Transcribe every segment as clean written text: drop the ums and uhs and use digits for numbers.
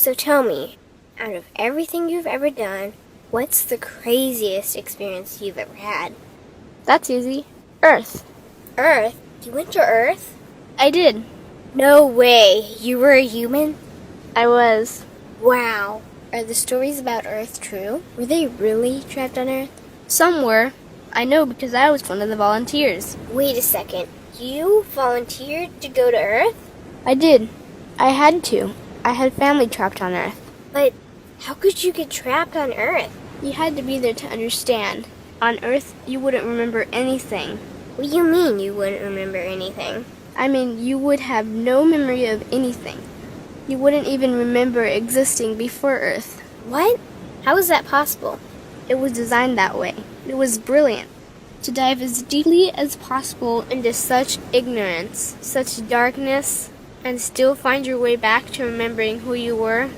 So tell me, out of everything you've ever done, what's the craziest experience you've ever had? That's easy. Earth. Earth? You went to Earth? I did. No way. You were a human? I was. Wow. Are the stories about Earth true? Were they really trapped on Earth? Some were. I know because I was one of the volunteers. Wait a second. You volunteered to go to Earth? I did. I had to. I had family trapped on Earth. But how could you get trapped on Earth? You had to be there to understand. On Earth, you wouldn't remember anything. What do you mean you wouldn't remember anything? I mean, you would have no memory of anything. You wouldn't even remember existing before Earth. What? How is that possible? It was designed that way. It was brilliant. To dive as deeply as possible into such ignorance, such darkness, and still find your way back to remembering who you were,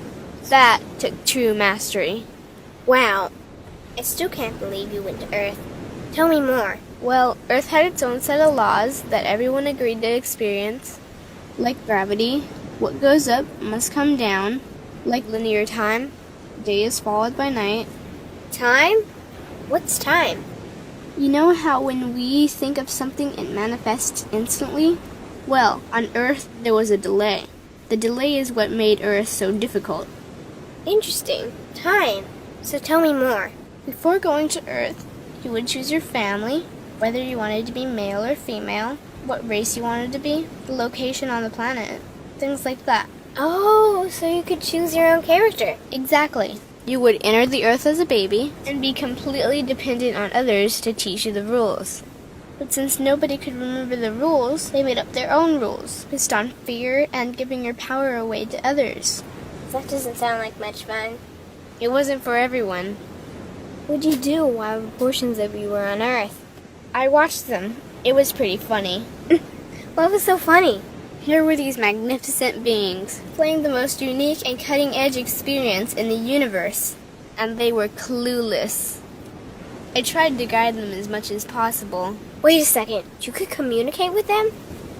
that took true mastery. Wow. I still can't believe you went to Earth. Tell me more. Well, Earth had its own set of laws that everyone agreed to experience, like gravity. What goes up must come down, like linear time. Day is followed by night. Time? What's time? You know how when we think of something it manifests instantly? Well, on Earth there was a delay. The delay is what made Earth so difficult. Interesting. Time. So tell me more. Before going to Earth, you would choose your family, whether you wanted to be male or female, what race you wanted to be, the location on the planet, things like that. Oh, so you could choose your own character. Exactly. You would enter the Earth as a baby and be completely dependent on others to teach you the rules. But since nobody could remember the rules, they made up their own rules, based on fear and giving your power away to others. That doesn't sound like much fun. It wasn't for everyone. What'd you do while portions of you were on Earth? I watched them. It was pretty funny. What was so funny? Here were these magnificent beings, playing the most unique and cutting-edge experience in the universe, and they were clueless. I tried to guide them as much as possible. Wait a second. You could communicate with them?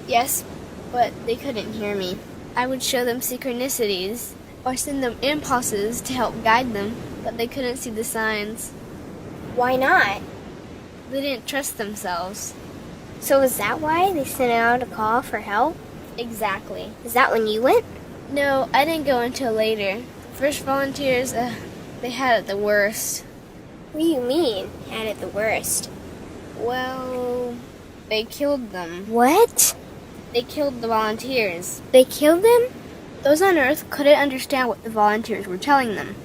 Yes, but they couldn't hear me. I would show them synchronicities, or send them impulses to help guide them, but they couldn't see the signs. Why not? They didn't trust themselves. So is that why they sent out a call for help? Exactly. Is that when you went? No, I didn't go until later. First volunteers, they had it the worst. What do you mean, had it the worst? Well, they killed them. What? They killed the volunteers. They killed them? Those on Earth couldn't understand what the volunteers were telling them.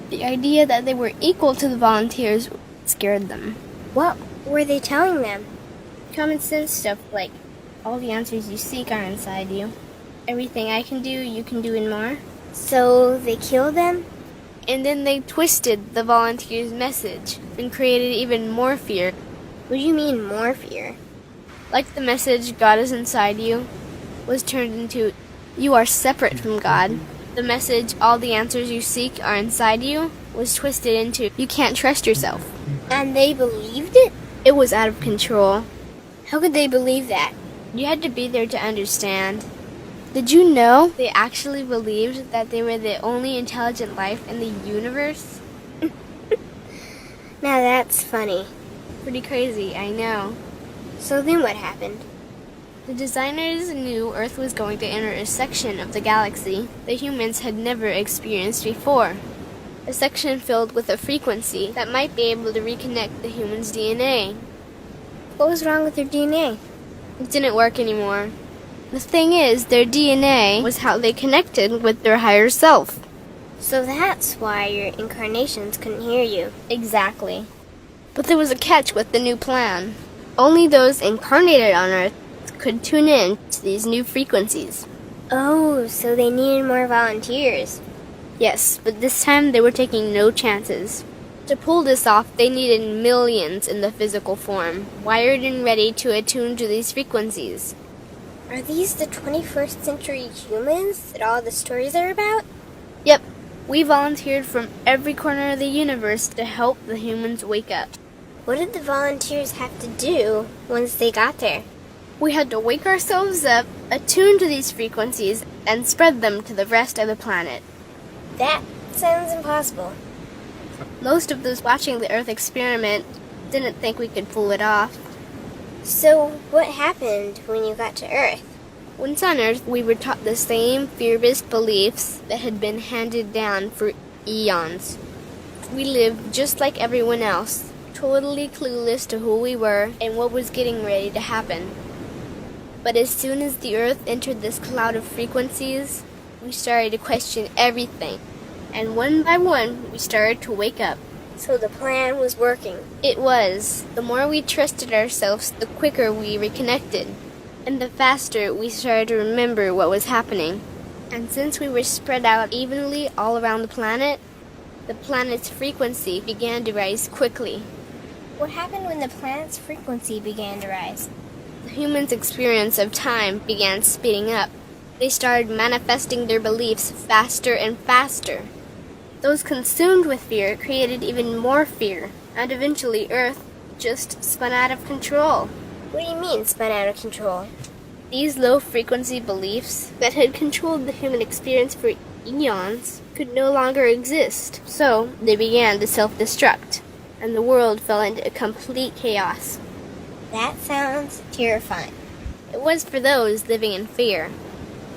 The idea that they were equal to the volunteers scared them. What were they telling them? Common sense stuff like, all the answers you seek are inside you. Everything I can do, you can do and more. So they killed them? And then they twisted the volunteers' message and created even more fear. What do you mean, more fear? Like the message, God is inside you, was turned into, you are separate from God. The message, all the answers you seek are inside you, was twisted into, you can't trust yourself. And they believed it? It was out of control. How could they believe that? You had to be there to understand. Did you know they actually believed that they were the only intelligent life in the universe? Now that's funny. Pretty crazy, I know. So then what happened? The designers knew Earth was going to enter a section of the galaxy that humans had never experienced before. A section filled with a frequency that might be able to reconnect the human's DNA. What was wrong with their DNA? It didn't work anymore. The thing is, their DNA was how they connected with their higher self. So that's why your incarnations couldn't hear you. Exactly. But there was a catch with the new plan. Only those incarnated on Earth could tune in to these new frequencies. Oh, so they needed more volunteers. Yes, but this time they were taking no chances. To pull this off, they needed millions in the physical form, wired and ready to attune to these frequencies. Are these the 21st century humans that all the stories are about? Yep. We volunteered from every corner of the universe to help the humans wake up. What did the volunteers have to do once they got there? We had to wake ourselves up, attune to these frequencies, and spread them to the rest of the planet. That sounds impossible. Most of those watching the Earth experiment didn't think we could pull it off. So, what happened when you got to Earth? Once on Earth, we were taught the same fear-based beliefs that had been handed down for eons. We lived just like everyone else, totally clueless to who we were and what was getting ready to happen. But as soon as the Earth entered this cloud of frequencies, we started to question everything. And one by one, we started to wake up. So the plan was working. It was. The more we trusted ourselves, the quicker we reconnected. And the faster we started to remember what was happening. And since we were spread out evenly all around the planet's frequency began to rise quickly. What happened when the planet's frequency began to rise? The humans' experience of time began speeding up. They started manifesting their beliefs faster and faster. Those consumed with fear created even more fear, and eventually Earth just spun out of control. What do you mean, spun out of control? These low-frequency beliefs that had controlled the human experience for eons could no longer exist, so they began to self-destruct, and the world fell into complete chaos. That sounds terrifying. It was for those living in fear,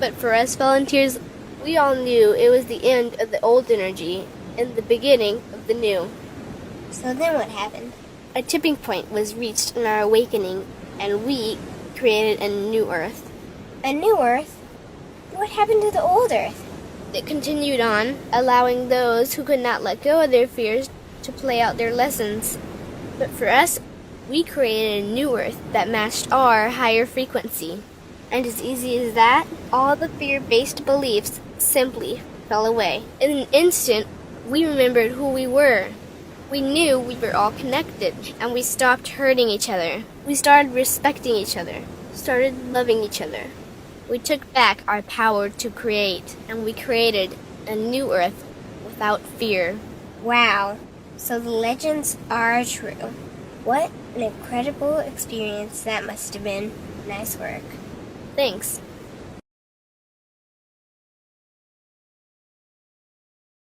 but for us volunteers, we all knew it was the end of the old energy and the beginning of the new. So then what happened? A tipping point was reached in our awakening, and we created a new Earth. A new Earth? What happened to the old Earth? It continued on, allowing those who could not let go of their fears to play out their lessons. But for us, we created a new Earth that matched our higher frequency. And as easy as that, all the fear-based beliefs simply fell away. In an instant, we remembered who we were. We knew we were all connected, and we stopped hurting each other. We started respecting each other, started loving each other. We took back our power to create, and we created a new Earth without fear. Wow. So the legends are true. What an incredible experience that must have been. Nice work. Thanks.